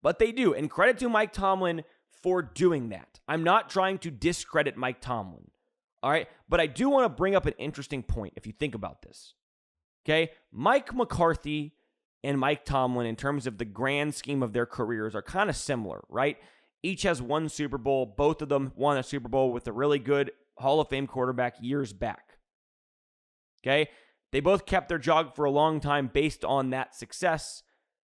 But they do, and credit to Mike Tomlin for doing that. I'm not trying to discredit Mike Tomlin, all right? But I do want to bring up an interesting point if you think about this, okay? Mike McCarthy and Mike Tomlin, in terms of the grand scheme of their careers, are kind of similar, right? Each has one Super Bowl. Both of them won a Super Bowl with a really good Hall of Fame quarterback years back, okay? They both kept their job for a long time based on that success,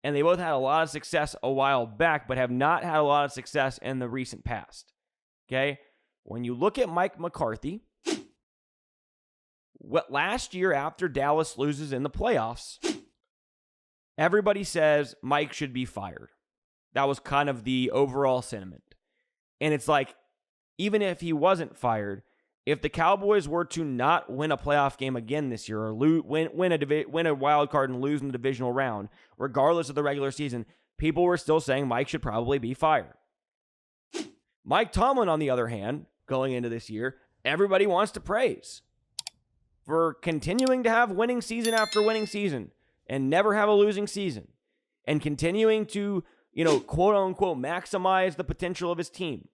and they both had a lot of success a while back, but have not had a lot of success in the recent past, okay? When you look at Mike McCarthy, last year after Dallas loses in the playoffs, everybody says Mike should be fired. That was kind of the overall sentiment. And it's like, even if he wasn't fired, if the Cowboys were to not win a playoff game again this year, or win a wild card and lose in the divisional round, regardless of the regular season, people were still saying Mike should probably be fired. Mike Tomlin, on the other hand, going into this year, everybody wants to praise for continuing to have winning season after winning season and never have a losing season, and continuing to, quote unquote, maximize the potential of his team.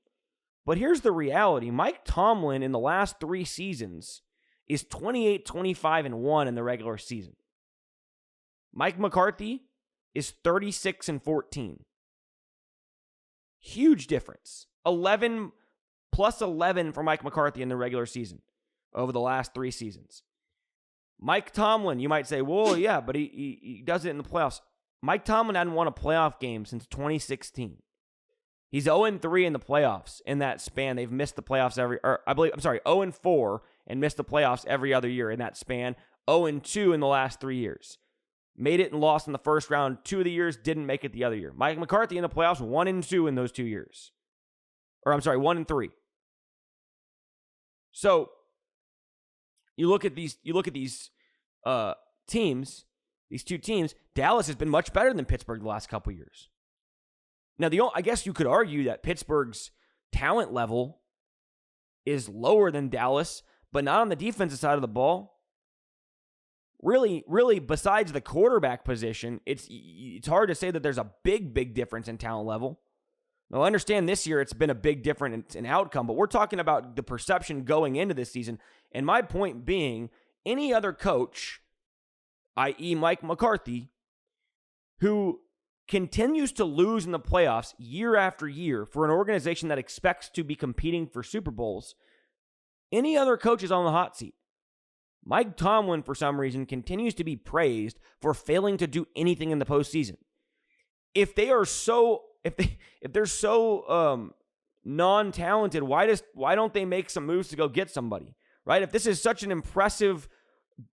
But here's the reality. Mike Tomlin in the last 3 seasons is 28-25-1 in the regular season. Mike McCarthy is 36-14. Huge difference. 11 plus 11 for Mike McCarthy in the regular season over the last 3 seasons. Mike Tomlin, you might say, well, yeah, but he does it in the playoffs. Mike Tomlin hadn't won a playoff game since 2016. He's 0-3 in the playoffs in that span. They've missed the playoffs 0-4 and missed the playoffs every other year in that span. 0-2 in the last 3 years. Made it and lost in the first round 2 of the years, didn't make it the other year. Mike McCarthy in the playoffs, 1-2 in those 2 years. 1-3. So you look at these teams, these 2 teams. Dallas has been much better than Pittsburgh the last couple years. Now, I guess you could argue that Pittsburgh's talent level is lower than Dallas, but not on the defensive side of the ball. Really, besides the quarterback position, it's hard to say that there's a big difference in talent level. Now, I understand this year it's been a big difference in outcome, but we're talking about the perception going into this season. And my point being, any other coach, i.e. Mike McCarthy, who continues to lose in the playoffs year after year for an organization that expects to be competing for Super Bowls, any other coach is on the hot seat. Mike Tomlin, for some reason, continues to be praised for failing to do anything in the postseason. If they're so non-talented, why don't they make some moves to go get somebody, right? If this is such an impressive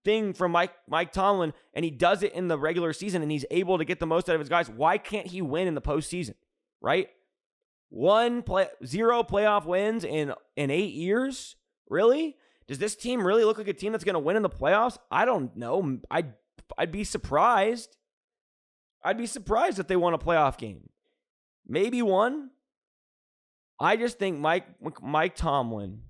thing from Mike Tomlin, and he does it in the regular season, and he's able to get the most out of his guys, why can't he win in the postseason, right? 0 playoff wins in 8 years? Really? Does this team really look like a team that's going to win in the playoffs? I don't know. I'd be surprised. I'd be surprised if they won a playoff game. Maybe one. I just think Mike Tomlin,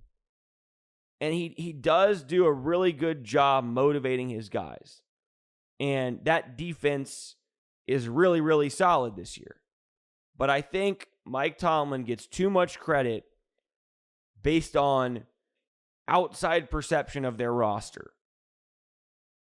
and he does do a really good job motivating his guys. And that defense is really, really solid this year. But I think Mike Tomlin gets too much credit based on outside perception of their roster,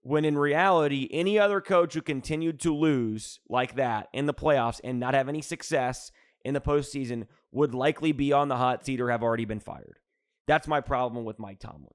when in reality, any other coach who continued to lose like that in the playoffs and not have any success in the postseason would likely be on the hot seat or have already been fired. That's my problem with Mike Tomlin.